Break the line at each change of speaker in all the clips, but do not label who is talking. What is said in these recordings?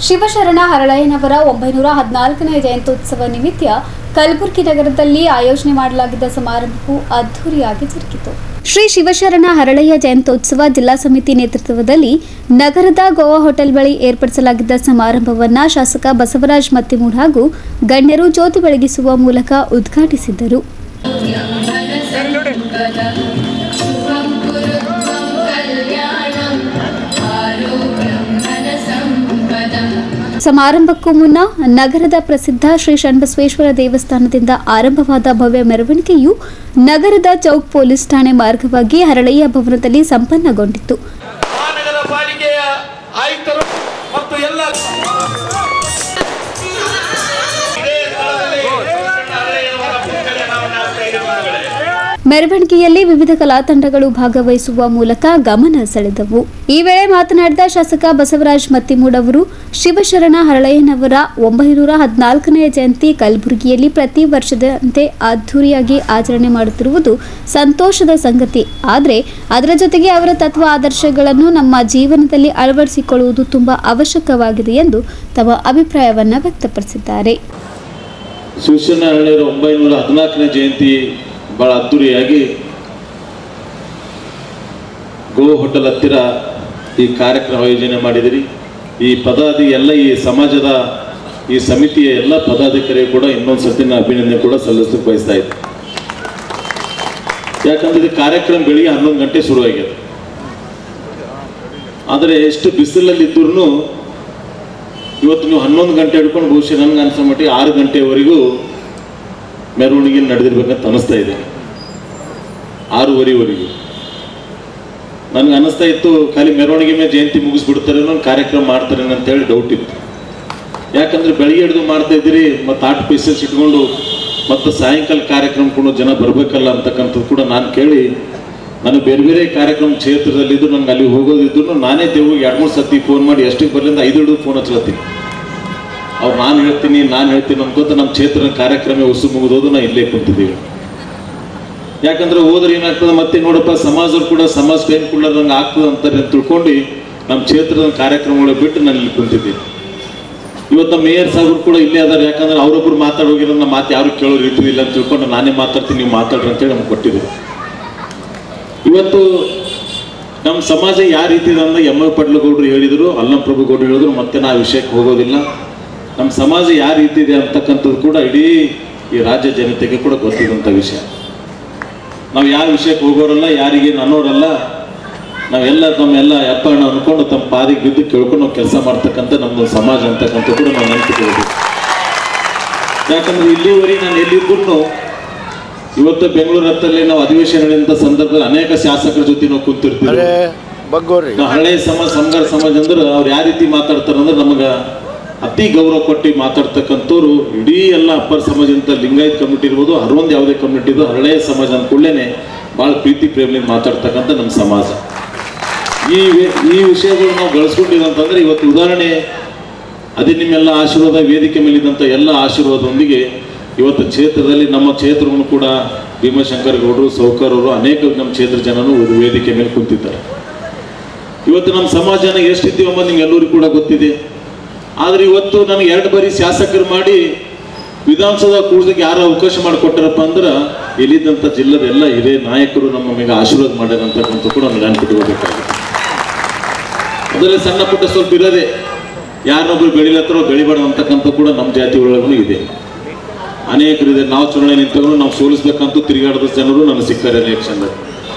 ಶಿವಶರಣ ಹರಳಯ್ಯನವರ 914ನೇ ಜಯಂತ್ಯುತ್ಸವ ನಿಮಿತ್ತ ಕಲಬುರಗಿ ನಗರದಲ್ಲಿ ಆಯೋಜನೆ ಮಾಡಲಾಗಿದ್ದ ಸಮಾರಂಭವು ಅದ್ದೂರಿಯಾಗಿ ಜರುಗಿತು. ಶ್ರೀ ಶಿವಶರಣ ಹರಳಯ್ಯ ಜಯಂತ್ಯುತ್ಸವ ಜಿಲ್ಲಾ ಸಮಿತಿ ನೇತೃತ್ವದಲ್ಲಿ ನಗರದ ಗೋವಾ ಹೋಟೆಲ್ ಬಳಿ ಏರ್ಪಡಿಸಲಾಗಿದ್ದ ಸಮಾರಂಭವನ್ನು ಶಾಸಕ ಬಸವರಾಜ ಮತ್ತಿಮೂಡ್ ಹಾಗೂ ಗಣ್ಯರು ಜ್ಯೋತಿ ಬೆಳಗಿಸುವ ಮೂಲಕ ಉದ್ಘಾಟಿಸಿದರು. ಸಮಾರಂಭಕ್ಕೂ ಮುನ್ನ ನಗರದ ಪ್ರಸಿದ್ಧ ಶ್ರೀ ಶರಣಬಸವೇಶ್ವರ ದೇವಸ್ಥಾನದಿಂದ ಆರಂಭವಾದ ಭವ್ಯ ಮೆರವಣಿಗೆಯು ನಗರದ ಚೌಕ್ ಪೊಲೀಸ್ ಠಾಣೆ ಮಾರ್ಗವಾಗಿ ಹರಳಯ್ಯ ಭವನದಲ್ಲಿ ಸಂಪನ್ನಗೊಂಡಿತು. ಮೆರವಣಿಗೆಯಲ್ಲಿ ವಿವಿಧ ಕಲಾ ತಂಡಗಳು ಭಾಗವಹಿಸುವ ಮೂಲಕ ಗಮನ ಸೆಳೆದವು. ಈ ವೇಳೆ ಮಾತನಾಡಿದ ಶಾಸಕ ಬಸವರಾಜ ಮತ್ತಿಮೂಡ್ ಅವರು, ಶಿವಶರಣ ಹರಳಯ್ಯನವರ 914ನೇ ಜಯಂತಿ ಕಲಬುರಗಿಯಲ್ಲಿ ಪ್ರತಿ ವರ್ಷದಂತೆ ಅದ್ದೂರಿಯಾಗಿ ಆಚರಣೆ ಮಾಡುತ್ತಿರುವುದು ಸಂತೋಷದ ಸಂಗತಿ. ಆದರೆ ಅದರ ಜೊತೆಗೆ ಅವರ ತತ್ವ ಆದರ್ಶಗಳನ್ನು ನಮ್ಮ ಜೀವನದಲ್ಲಿ ಅಳವಡಿಸಿಕೊಳ್ಳುವುದು ತುಂಬಾ ಅವಶ್ಯಕವಾಗಿದೆ ಎಂದು ತಮ್ಮ ಅಭಿಪ್ರಾಯವನ್ನು ವ್ಯಕ್ತಪಡಿಸಿದ್ದಾರೆ.
ಶಿವಶರಣ ಹರಳಯ್ಯರ 914ನೇ ಜಯಂತಿ ಬಹಳ ಅದ್ದೂರಿಯಾಗಿ ಗೋ ಹೋಟೆಲ್ ಹತ್ತಿರ ಈ ಕಾರ್ಯಕ್ರಮ ಆಯೋಜನೆ ಮಾಡಿದಿರಿ. ಈ ಪದಾಧಿ ಎಲ್ಲ ಈ ಸಮಾಜದ ಈ ಸಮಿತಿಯ ಎಲ್ಲ ಪದಾಧಿಕಾರಿಗಳು ಕೂಡ ಇನ್ನೊಂದು ಸತಿನ ಅಭಿನಂದನೆ ಕೂಡ ಸಲ್ಲಿಸಕ್ಕೆ ಬಯಸ್ತಾ ಇದ್ದೆ. ಯಾಕಂದ್ರೆ ಇದು ಕಾರ್ಯಕ್ರಮ ಬೆಳಿಗ್ಗೆ 11 ಗಂಟೆ ಶುರುವಾಗಿದೆ. ಆದರೆ ಎಷ್ಟು ಬಿಸಿಲಲ್ಲಿದ್ದರೂ ಇವತ್ತು ನೀವು 11 ಗಂಟೆ ಹಿಡ್ಕೊಂಡು ಬಹುಶಃ ನನಗೆ ಅನ್ಸೋ ಮಟ್ಟಿಗೆ 6 ಗಂಟೆವರೆಗೂ ಮೆರವಣಿಗೆ ನಡೆದಿರ್ಬೇಕಂತ ಅನಿಸ್ತಾ ಇದೆ. 6:30ವರೆಗೂ ನನಗೆ ಅನಿಸ್ತಾ ಇತ್ತು ಖಾಲಿ ಮೆರವಣಿಗೆ ಮೇಲೆ ಜಯಂತಿ ಮುಗಿಸ್ಬಿಡ್ತಾರೆ, ಒಂದು ಕಾರ್ಯಕ್ರಮ ಮಾಡ್ತಾರೆ ಅಂತೇಳಿ ಡೌಟ್ ಇತ್ತು. ಯಾಕಂದ್ರೆ ಬೆಳಿಗ್ಗೆ ಹಿಡಿದು ಮಾಡ್ತಾ ಇದ್ದೀರಿ, ಮತ್ತು 8 ಪೀಸಸ್ ಇಟ್ಕೊಂಡು ಮತ್ತು ಸಾಯಂಕಾಲ ಕಾರ್ಯಕ್ರಮಕ್ಕೂ ಜನ ಬರಬೇಕಲ್ಲ ಅಂತಕ್ಕಂಥದ್ದು ಕೂಡ ನಾನು ಕೇಳಿ, ನನಗೆ ಬೇರೆ ಬೇರೆ ಕಾರ್ಯಕ್ರಮ ಕ್ಷೇತ್ರದಲ್ಲಿದ್ದು ನನಗೆ ಅಲ್ಲಿ ಹೋಗೋದಿದ್ರು ನಾನೇ ದೇವ್ರಿಗೆ 2-3 ಸತಿ ಫೋನ್ ಮಾಡಿ ಎಷ್ಟಕ್ಕೆ ಬರಲಿಂದ 5 ಹಿಡಿದು ಫೋನ್ ಹಚ್ಕೊಳ್ತೀನಿ. ಅವ್ರು ನಾನು ಹೇಳ್ತೀನಿ ಅನ್ಕೋತ ನಮ್ಮ ಕ್ಷೇತ್ರದ ಕಾರ್ಯಕ್ರಮ ಉಸು ಮುಗಿದೋದು ನಾವು ಇಲ್ಲೇ ಕುಂತಿದ್ದೀವಿ. ಯಾಕಂದ್ರೆ ಹೋದ್ರೆ ಏನಾಗ್ತದೆ, ಮತ್ತೆ ನೋಡಪ್ಪ ಸಮಾಜರು ಕೂಡ ಸಮಾಜ ಕೈನ್ ಕೊಡ್ಲಾರ್ದಂಗೆ ಆಗ್ತದೆ ಅಂತಾರೆ ಅಂತ ತಿಳ್ಕೊಂಡು ನಮ್ಮ ಕ್ಷೇತ್ರದ ಕಾರ್ಯಕ್ರಮಗಳು ಬಿಟ್ಟು ನಾನು ಇಲ್ಲಿ ಕುಂತಿದ್ದೀನಿ. ಇವತ್ತು ನಮ್ಮ ಮೇಯರ್ ಸಾಹೇಬರು ಕೂಡ ಇಲ್ಲೇ ಅದಾರೆ. ಯಾಕಂದ್ರೆ ಅವರೊಬ್ಬರು ಮಾತಾಡೋಗಿರೋ ನಮ್ಮ ಮಾತು ಯಾರು ಕೇಳೋ ರೀತಿ ಇಲ್ಲ ಅಂತ ತಿಳ್ಕೊಂಡು ನಾನೇ ಮಾತಾಡ್ತೀನಿ, ನೀವು ಮಾತಾಡ್ರಿ ಅಂತೇಳಿ ನಮ್ಗೆ ಕೊಟ್ಟಿದ್ದೀವಿ. ಇವತ್ತು ನಮ್ಮ ಸಮಾಜ ಯಾವ ರೀತಿ ಇದೆ ಅಂದ್ರೆ ಎಂ ಎ ಪಡ್ಲಗೌಡರು ಹೇಳಿದರು, ಅಲ್ಲಂಪ್ರಭು ಗೌಡರು ಹೇಳಿದ್ರು, ಮತ್ತೆ ನಾ ವಿಷಯಕ್ಕೆ ಹೋಗೋದಿಲ್ಲ. ನಮ್ಮ ಸಮಾಜ ಯಾವ ರೀತಿ ಇದೆ ಅಂತಕ್ಕಂಥದ್ದು ಕೂಡ ಇಡೀ ಈ ರಾಜ್ಯ ಜನತೆಗೆ ಕೂಡ ಗೊತ್ತಿದ್ದಂಥ ವಿಷಯ. ನಾವು ಯಾವ ವಿಷಯಕ್ಕೆ ಹೋಗೋರಲ್ಲ, ಯಾರಿಗೇನು ಅನ್ನೋರಲ್ಲ, ನಾವೆಲ್ಲ ತಮ್ಮೆಲ್ಲ ಎಪ್ಪಣ್ಣ ಅನ್ಕೊಂಡು ತಮ್ಮ ಪಾದಿಗೆ ಬಿದ್ದು ಕೇಳ್ಕೊಂಡು ನಾವು ಕೆಲಸ ಮಾಡ್ತಕ್ಕಂಥ ನಮ್ಮದು ಸಮಾಜ ಅಂತಕ್ಕಂಥ ಕೂಡ ನಾವು ನೆನಪಿಟ್ಕೊಳ್ಬೇಕು. ಯಾಕಂದ್ರೆ ಇಲ್ಲಿವರೆಗೆ ನಾನು ಎಲ್ಲಿದ್ರು ಇವತ್ತು ಬೆಂಗಳೂರು ಹತ್ತಲ್ಲಿ ನಾವು ಅಧಿವೇಶನಗಳಿಂದ ಸಂದರ್ಭದಲ್ಲಿ ಅನೇಕ ಶಾಸಕರ ಜೊತೆ ನಾವು ಕೂತಿರ್ತೀವಿ. ನಾವು ಹಳೆಯ ಸಮಗಾರ ಸಮಾಜ ಅಂದ್ರೆ ಅವ್ರು ಯಾವ ರೀತಿ ಮಾತಾಡ್ತಾರಂದ್ರೆ ನಮಗೆ ಅತಿ ಗೌರವ ಕೊಟ್ಟು ಮಾತಾಡ್ತಕ್ಕಂಥವ್ರು ಇಡೀ ಎಲ್ಲ ಅಪ್ಪರ್ ಸಮಾಜದಿಂದ ಲಿಂಗಾಯತ್ ಕಮ್ಯುನಿಟಿ ಇರ್ಬೋದು, ಹರೊಂದು ಯಾವುದೇ ಕಮ್ಯುನಿಟಿ ಇದು ಹರಳೆಯ ಸಮಾಜ ಅಂದ್ಕೊಳ್ಳೇನೆ ಭಾಳ ಪ್ರೀತಿ ಪ್ರೇಮದಿಂದ ಮಾತಾಡ್ತಕ್ಕಂಥ ನಮ್ಮ ಸಮಾಜ. ಈ ವಿಷಯಗಳು ನಾವು ಗಳಿಸ್ಕೊಂಡಿದ್ದು ಅಂತಂದ್ರೆ ಇವತ್ತು ಉದಾಹರಣೆ ಅದೇ ನಿಮ್ಮೆಲ್ಲ ಆಶೀರ್ವಾದ, ವೇದಿಕೆ ಮೇಲಿದ್ದಂಥ ಎಲ್ಲ ಆಶೀರ್ವಾದದೊಂದಿಗೆ ಇವತ್ತು ಕ್ಷೇತ್ರದಲ್ಲಿ ನಮ್ಮ ಕ್ಷೇತ್ರವನ್ನು ಕೂಡ ಭೀಮಶಂಕರ ಗೌಡರು, ಸೌಕರ್ ಅವರು, ಅನೇಕ ನಮ್ಮ ಕ್ಷೇತ್ರ ಜನರು ವೇದಿಕೆ ಮೇಲೆ ಕುಂತಿದ್ದಾರೆ. ಇವತ್ತು ನಮ್ಮ ಸಮಾಜನ ಎಷ್ಟಿದ್ದೀವಿ ಎಂಬ ನಿಮ್ಗೆಲ್ಲರಿಗೂ ಕೂಡ ಗೊತ್ತಿದೆ. ಆದರೆ ಇವತ್ತು ನನಗೆ 2 ಬಾರಿ ಶಾಸಕರು ಮಾಡಿ ವಿಧಾನಸೌಧ ಕೂಡ್ಸಕ್ಕೆ ಯಾರು ಅವಕಾಶ ಮಾಡಿಕೊಟ್ಟಾರಪ್ಪ ಅಂದ್ರೆ ಇಲ್ಲಿದ್ದಂಥ ಜಿಲ್ಲೆದ ಎಲ್ಲ ಹಿರಿಯ ನಾಯಕರು ನಮ್ಮ ಮೇಲೆ ಆಶೀರ್ವಾದ ಮಾಡ್ಯಾರಂತಕ್ಕಂಥ ಕೂಡ ನೆನಪಿಟ್ಕೋಬೇಕಾಗುತ್ತೆ. ಅದರಲ್ಲಿ ಸಣ್ಣ ಪುಟ್ಟ ಸ್ವಲ್ಪ ಇರೋದೆ, ಯಾರನ್ನೊಬ್ರು ಬೆಳಿಲತ್ತರೋ ಬೆಳಿಬೇಡ ಅಂತಕ್ಕಂಥ ಕೂಡ ನಮ್ಮ ಜಾತಿ ಒಳಗೂ ಇದೆ. ಅನೇಕರಿದೆ. ನಾವು ಚುನಾವಣೆ ನಿಂತವರು ನಾವು ಸೋಲಿಸ್ಬೇಕಂತೂ ತಿರುಗಾಡದ ಜನರು ನನಗೆ ಸಿಕ್ಕಾರೆ ಎಲೆಕ್ಷನ್ದಾಗ.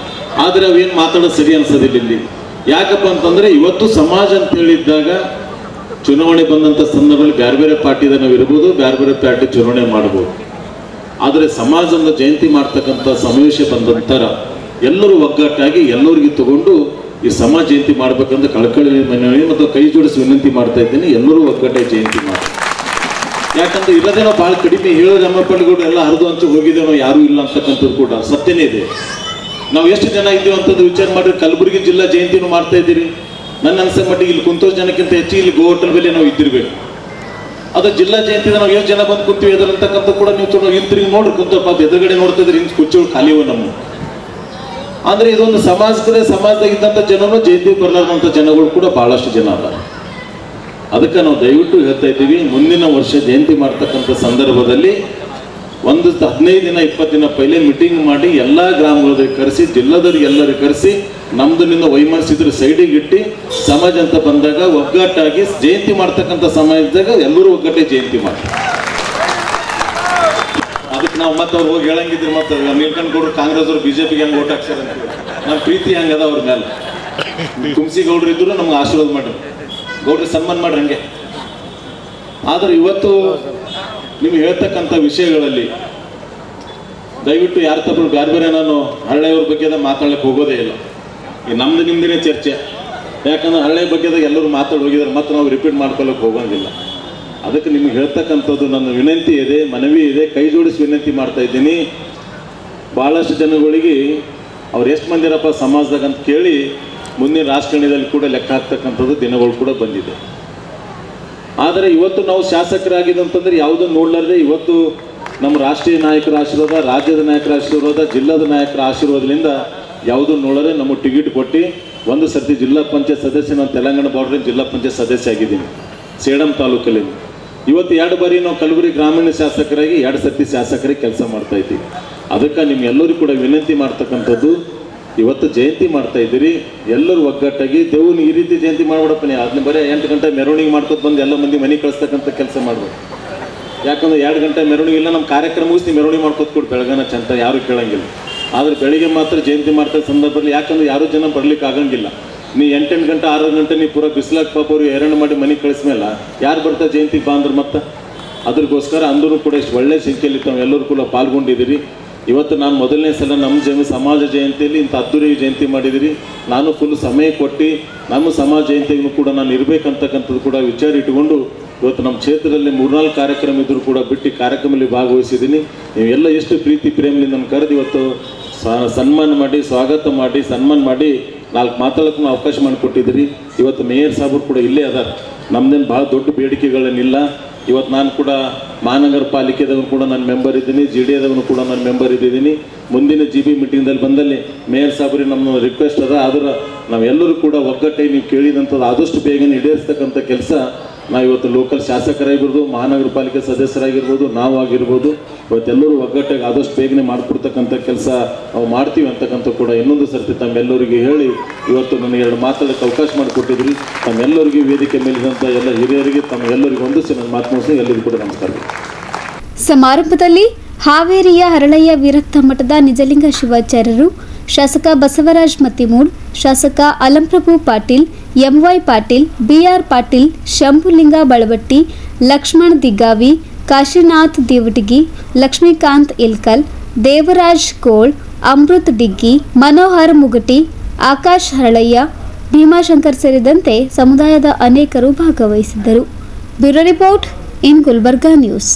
ಆದರೆ ಅವೇನು ಮಾತಾಡೋದು ಸರಿ ಅನ್ಸೋದಿಲ್ಲ ಇಲ್ಲಿ. ಯಾಕಪ್ಪ ಅಂತಂದ್ರೆ ಇವತ್ತು ಸಮಾಜ ಅಂತ ಹೇಳಿದ್ದಾಗ ಚುನಾವಣೆ ಬಂದಂಥ ಸಂದರ್ಭದಲ್ಲಿ ಬೇರೆ ಬೇರೆ ಪಾರ್ಟಿದ ನಾವು ಇರ್ಬೋದು, ಬೇರೆ ಬೇರೆ ಪಾರ್ಟಿ ಚುನಾವಣೆ ಮಾಡ್ಬೋದು. ಆದರೆ ಸಮಾಜದ ಜಯಂತಿ ಮಾಡ್ತಕ್ಕಂಥ ಸಮಾವೇಶ ಬಂದಂತರ ಎಲ್ಲರೂ ಒಗ್ಗಟ್ಟಾಗಿ ಎಲ್ಲರಿಗೂ ತಗೊಂಡು ಈ ಸಮಾಜ ಜಯಂತಿ ಮಾಡ್ಬೇಕಂತ ಕಳಕಳಿ ಮನವಿ ಮತ್ತು ಕೈ ಜೋಡಿಸಿ ವಿನಂತಿ ಮಾಡ್ತಾ ಇದ್ದೀನಿ. ಎಲ್ಲರೂ ಒಗ್ಗಟ್ಟಾಗಿ ಜಯಂತಿ ಮಾಡಿ. ಯಾಕಂದ್ರೆ ಇಲ್ಲದೇನೋ ಭಾಳ ಕಡಿಮೆ ಹೇಳೋದು ನಮ್ಮ ಪಳ್ಳಿಗಳು ಎಲ್ಲ ಹರಿದು ಹಂಚು ಹೋಗಿದ್ದೇನೋ ಯಾರೂ ಇಲ್ಲ ಅಂತಕ್ಕಂಥದ್ದು ಕೂಡ ಸತ್ಯನೇ ಇದೆ. ನಾವು ಎಷ್ಟು ಜನ ಇದ್ದೀವಿ ಅಂತದ್ದು ವಿಚಾರ ಮಾಡಿದ್ರೆ ಕಲಬುರಗಿ ಜಿಲ್ಲಾ ಜಯಂತಿನೂ ಮಾಡ್ತಾ ಇದ್ದೀರಿ. ನನ್ನ ಅನ್ಸೋ ಮಟ್ಟಿಗೆ ಇಲ್ಲಿ ಕುಂತೋ ಜನಕ್ಕಿಂತ ಹೆಚ್ಚು ಇಲ್ಲಿ ಗೋ ಹೋಟೆಲ್ ಮೇಲೆ ನಾವು ಇದ್ದಿರ್ಬೇಕು. ಅದು ಜಿಲ್ಲಾ ಜಯಂತಿ ನಾವು ಎಷ್ಟು ಜನ ಬಂದು ಕುಂತೀವಿ ಅದರಂತಕ್ಕಂಥ ಕೂಡ ನೀವು ಚಲೋ ಹಿಂತಿರುಗಿ ನೋಡ್ರಿ ಕುಂತಪ್ಪ ಎದುರುಗಡೆ ನೋಡ್ತಾ ಇದ್ರೆ ಹಿಂದೆ ಕುಚ್ಚಗಳು ಖಾಲಿವ ನಮ್ಮ. ಅಂದ್ರೆ ಇದೊಂದು ಸಮಾಜದಾಗ ಇದ್ದಂಥ ಜನರು ಜಯಂತಿ ಬರಲಾರ್ದಂಥ ಜನಗಳು ಕೂಡ ಬಹಳಷ್ಟು ಜನ ಅದಾರ. ಅದಕ್ಕೆ ನಾವು ದಯವಿಟ್ಟು ಹೇಳ್ತಾ ಇದ್ದೀವಿ, ಮುಂದಿನ ವರ್ಷ ಜಯಂತಿ ಮಾಡ್ತಕ್ಕಂಥ ಸಂದರ್ಭದಲ್ಲಿ ಒಂದು 15 ದಿನ 20 ದಿನ ಪೈಲೆ ಮೀಟಿಂಗ್ ಮಾಡಿ ಎಲ್ಲ ಗ್ರಾಮಗಳಿಗೆ ಕರೆಸಿ, ಜಿಲ್ಲಾದವ್ರಿಗೆ ಎಲ್ಲರಿಗೆ ಕರೆಸಿ, ನಮ್ದನಿಂದ ವೈಮನಸ್ಸಿದ್ರೆ ಸೈಡಿಗೆ ಇಟ್ಟು ಸಮಾಜ ಅಂತ ಬಂದಾಗ ಒಗ್ಗಟ್ಟಾಗಿ ಜಯಂತಿ ಮಾಡ್ತಕ್ಕಂಥ ಸಮಾಜದಾಗ ಎಲ್ಲರೂ ಒಗ್ಗಟ್ಟೆ ಜಯಂತಿ ಮಾಡ್ತಾರೆ. ಅದಕ್ಕೆ ನಾವು ಮತ್ತೆ ಅವ್ರು ಹೋಗಿ ಹೇಳಂಗಿದ್ರೆ ಮತ್ತೆ ನೀಲ್ಕಂಡ್ ಗೌಡ್ರು ಕಾಂಗ್ರೆಸ್ ಅವರು ಬಿಜೆಪಿಗೆ ಹೆಂಗೆ ಓಟ್ ಹಾಕ್ಸಾರ ಅಂತ ನಮ್ಮ ಪ್ರೀತಿ ಹೆಂಗದ ಅವ್ರ ಮೇಲೆ. ತುಳಸಿ ಗೌಡ್ರು ಇದ್ರು ನಮ್ಗೆ ಆಶೀರ್ವಾದ ಮಾಡ್ರಿ, ಗೌಡ್ರಿಗೆ ಸನ್ಮಾನ ಮಾಡ್ರಿ ಹಂಗೆ. ಆದ್ರೆ ಇವತ್ತು ನಿಮ್ಗೆ ಹೇಳ್ತಕ್ಕಂಥ ವಿಷಯಗಳಲ್ಲಿ ದಯವಿಟ್ಟು ಯಾರ ತಪ್ಪು ಬೇರೆ ಬೇರೆ ನಾನು ಹಳ್ಳಿಯವ್ರ ಬಗ್ಗೆ ಮಾತಾಡಲಿಕ್ಕೆ ಹೋಗೋದೇ ಇಲ್ಲ. ಈ ನಮ್ದು ನಿಮ್ದೇ ಚರ್ಚೆ, ಯಾಕಂದ್ರೆ ಹಳ್ಳಿ ಬಗ್ಗೆದಾಗ ಎಲ್ಲರೂ ಮಾತಾಡಿ ಹೋಗಿದ್ದಾರೆ, ಮತ್ತೆ ನಾವು ರಿಪೀಟ್ ಮಾಡ್ಕೊಳ್ಳೋಕೆ ಹೋಗೋಂಗಿಲ್ಲ. ಅದಕ್ಕೆ ನಿಮ್ಗೆ ಹೇಳ್ತಕ್ಕಂಥದ್ದು ನನ್ನ ವಿನಂತಿ ಇದೆ, ಮನವಿ ಇದೆ, ಕೈ ಜೋಡಿಸಿ ವಿನಂತಿ ಮಾಡ್ತಾ ಇದ್ದೀನಿ. ಭಾಳಷ್ಟು ಜನಗಳಿಗೆ ಅವ್ರು ಎಷ್ಟು ಮಂದಿರಪ್ಪ ಸಮಾಜದಾಗ ಅಂತ ಕೇಳಿ ಮುಂದಿನ ರಾಜಕಾರಣದಲ್ಲಿ ಕೂಡ ಲೆಕ್ಕ ಹಾಕ್ತಕ್ಕಂಥದ್ದು ದಿನಗಳು ಕೂಡ ಬಂದಿದೆ. ಆದರೆ ಇವತ್ತು ನಾವು ಶಾಸಕರಾಗಿದೆ ಅಂತಂದ್ರೆ ಯಾವುದನ್ನು ನೋಡ್ಲಾರ್ದೆ ಇವತ್ತು ನಮ್ಮ ರಾಷ್ಟ್ರೀಯ ನಾಯಕರ ಆಶೀರ್ವಾದ, ರಾಜ್ಯದ ನಾಯಕರ ಆಶೀರ್ವಾದ, ಜಿಲ್ಲಾದ ನಾಯಕರ ಆಶೀರ್ವಾದದಿಂದ ಯಾವುದನ್ನು ನೋಡದೆ ನಮಗೆ ಟಿಕೆಟ್ ಕೊಟ್ಟು ಒಂದು ಸರ್ತಿ ಜಿಲ್ಲಾ ಪಂಚಾಯತ್ ಸದಸ್ಯ, ನಾನು ತೆಲಂಗಾಣ ಬಾರ್ಡ್ರಿಂದ ಜಿಲ್ಲಾ ಪಂಚಾಯತ್ ಸದಸ್ಯ ಆಗಿದ್ದೀನಿ ಸೇಡಂ ತಾಲೂಕಲ್ಲಿ. ಇವತ್ತು 2 ಬಾರಿ ನಾವು ಕಲಬುರಗಿ ಗ್ರಾಮೀಣ ಶಾಸಕರಾಗಿ 2 ಸರ್ತಿ ಶಾಸಕರಿಗೆ ಕೆಲಸ ಮಾಡ್ತಾ ಇದ್ದೀವಿ. ಅದಕ್ಕೆ ನಿಮ್ಗೆಲ್ಲರಿಗೂ ಕೂಡ ವಿನಂತಿ ಮಾಡ್ತಕ್ಕಂಥದ್ದು, ಇವತ್ತು ಜಯಂತಿ ಮಾಡ್ತಾ ಇದ್ದೀರಿ, ಎಲ್ಲರೂ ಒಗ್ಗಟ್ಟಾಗಿ ದೇವ್ನ ಈ ರೀತಿ ಜಯಂತಿ ಮಾಡ್ಬಿಡಪ್ಪ. ಅದನ್ನ ಬರೀ 8 ಗಂಟೆ ಮೆರವಣಿಗೆ ಮಾಡ್ಕೊತ ಬಂದು ಎಲ್ಲ ಮಂದಿ ಮನೆ ಕಳಿಸ್ತಕ್ಕಂಥ ಕೆಲಸ ಮಾಡ್ಬೋದು. ಯಾಕಂದ್ರೆ 2 ಗಂಟೆ ಮೆರವಣಿಗೆ ಇಲ್ಲ, ನಮ್ಮ ಕಾರ್ಯಕ್ರಮ ಮುಗಿಸಿ ಮೆರವಣಿಗೆ ಮಾಡ್ಕೊತ ಕೊಟ್ಟು ಬೆಳಗಾನ ಚಂತ ಯಾರು ಕೇಳಂಗಿಲ್ಲ. ಆದರೆ ಬೆಳಿಗ್ಗೆ ಮಾತ್ರ ಜಯಂತಿ ಮಾಡ್ತಾ ಸಂದರ್ಭದಲ್ಲಿ ಯಾಕಂದ್ರೆ ಯಾರೂ ಜನ ಬರ್ಲಿಕ್ಕೆ ಆಗಂಗಿಲ್ಲ. ನೀ 8 ಗಂಟೆ 6 ಗಂಟೆ ನೀವು ಪೂರ ಬಿಸಿಲಾಗ ಪಾಪ ಅವ್ರು ಹೆರಣ ಮಾಡಿ ಮನೆಗೆ ಕಳಿಸ್ಮೇಲೆ ಯಾರು ಬರ್ತಾರೆ ಜಯಂತಿಗೆ ಬಾ ಅಂದ್ರೆ ಮತ್ತೆ ಅದ್ರಗೋಸ್ಕರ ಅಂದರೂ ಕೂಡ ಇಷ್ಟು ಒಳ್ಳೆ ಸಂಖ್ಯೆಯಲ್ಲಿ ತಾವು ಎಲ್ಲರೂ ಕೂಡ ಪಾಲ್ಗೊಂಡಿದ್ದೀರಿ. ಇವತ್ತು ನಾನು ಮೊದಲನೇ ಸಲ ನಮ್ಮ ಸಮಾಜ ಜಯಂತಿಯಲ್ಲಿ ಇಂಥ ಅದ್ದೂರಿ ಜಯಂತಿ ಮಾಡಿದಿರಿ. ನಾನು ಫುಲ್ ಸಮಯ ಕೊಟ್ಟು ನಮ್ಮ ಸಮಾಜ ಜಯಂತಿಗೂ ಕೂಡ ನಾನು ಇರಬೇಕಂತಕ್ಕಂಥದ್ದು ಕೂಡ ವಿಚಾರ ಇಟ್ಟುಕೊಂಡು ಇವತ್ತು ನಮ್ಮ ಕ್ಷೇತ್ರದಲ್ಲಿ 3-4 ಕಾರ್ಯಕ್ರಮ ಇದ್ದರೂ ಕೂಡ ಬಿಟ್ಟು ಕಾರ್ಯಕ್ರಮದಲ್ಲಿ ಭಾಗವಹಿಸಿದ್ದೀನಿ. ನೀವೆಲ್ಲ ಎಷ್ಟು ಪ್ರೀತಿ ಪ್ರೇಮದಿಂದ ನನ್ನ ಕರೆದು ಇವತ್ತು ಸನ್ಮಾನ ಮಾಡಿ, ಸ್ವಾಗತ ಮಾಡಿ, ಸನ್ಮಾನ ಮಾಡಿ 4 ಮಾತಾಡೋಕ್ಕೂ ಅವಕಾಶ ಮಾಡಿಕೊಟ್ಟಿದ್ದೀರಿ. ಇವತ್ತು ಮೇಯರ್ ಸಾಹೇಬರು ಕೂಡ ಇಲ್ಲೇ ಅದಾರ. ನಮ್ದೇನು ಭಾಳ ದೊಡ್ಡ ಬೇಡಿಕೆಗಳೇನಿಲ್ಲ. ಇವತ್ತು ನಾನು ಕೂಡ ಮಹಾನಗರ ಪಾಲಿಕೆದವನು ಕೂಡ ನಾನು ಮೆಂಬರ್ ಇದ್ದೀನಿ, JDAದವನು ಕೂಡ ನಾನು ಮೆಂಬರ್ ಇದ್ದೀನಿ. ಮುಂದಿನ GB ಮೀಟಿಂಗ್ದಲ್ಲಿ ಬಂದಲ್ಲಿ ಮೇಯರ್ ಸಾಹೇಬ್ರಿಗೆ ನಮ್ಮ ರಿಕ್ವೆಸ್ಟ್ ಅದ, ಆದ್ರೆ ನಾವೆಲ್ಲರೂ ಕೂಡ ಒಗ್ಗಟ್ಟಾಗಿ ನೀವು ಕೇಳಿದಂಥದ್ದು ಆದಷ್ಟು ಬೇಗನೆ ಈಡೇರಿಸ್ತಕ್ಕಂಥ ಕೆಲಸ ನಾವು ಇವತ್ತು ಲೋಕಲ್ ಶಾಸಕರಾಗಿರ್ಬೋದು, ಮಹಾನಗರ ಪಾಲಿಕೆ ಸದಸ್ಯರಾಗಿರ್ಬೋದು, ನಾವು ಆಗಿರ್ಬೋದು, ಇವತ್ತೆಲ್ಲರೂ ಒಗ್ಗಟ್ಟಾಗಿ ಆದಷ್ಟು ಬೇಗನೆ ಮಾಡಿಕೊಡ್ತಕ್ಕಂಥ ಕೆಲಸ ನಾವು ಮಾಡ್ತೀವಿ ಅಂತಕ್ಕಂಥ ಕೂಡ ಇನ್ನೊಂದು ಸರ್ತಿ ತಮ್ಮೆಲ್ಲರಿಗೆ ಹೇಳಿ ಇವತ್ತು ನನಗೆ 2 ಮಾತಾಡೋಕ್ಕೆ ಅವಕಾಶ ಮಾಡಿಕೊಟ್ಟಿದ್ರಿ. ತಮ್ಮೆಲ್ಲರಿಗೂ ವೇದಿಕೆ ಮೇಲಿದಂಥ ಎಲ್ಲ ಹಿರಿಯರಿಗೆ ತಮ್ಮೆಲ್ಲರಿಗೂ ಹೊಂದಿಸಿ ನನ್ನ ಮಾತು ಮುಗಿಸಿ ಎಲ್ಲರಿಗೂ ಕೂಡ ನಮಸ್ಕಾರ.
ಸಮಾರಂಭದಲ್ಲಿ ಹಾವೇರಿಯ ಹರಳಯ್ಯ ವಿರಕ್ತ ಮಠದ ನಿಜಲಿಂಗ ಶಿವಾಚಾರ್ಯರು, ಶಾಸಕ ಬಸವರಾಜ್ ಮತ್ತಿಮೂಡ್, ಶಾಸಕ ಅಲಂಪ್ರಭು ಪಾಟೀಲ್, MY ಪಾಟೀಲ್, BR ಪಾಟೀಲ್, ಶಂಭುಲಿಂಗ ಬಳವಟ್ಟಿ, ಲಕ್ಷ್ಮಣ್ ದಿಗ್ಗಾವಿ, ಕಾಶಿನಾಥ್ ದೇವಟಗಿ, ಲಕ್ಷ್ಮೀಕಾಂತ್ ಇಲ್ಕಲ್, ದೇವರಾಜ್ ಕೋಳ್, ಅಮೃತ್ ಡಿಗ್ಗಿ, ಮನೋಹರ್ ಮುಗಟಿ, ಆಕಾಶ್ ಹರಳಯ್ಯ, ಭೀಮಾಶಂಕರ್ ಸೇರಿದಂತೆ ಸಮುದಾಯದ ಅನೇಕರು ಭಾಗವಹಿಸಿದ್ದರು. Bureau report in Gulbarga news.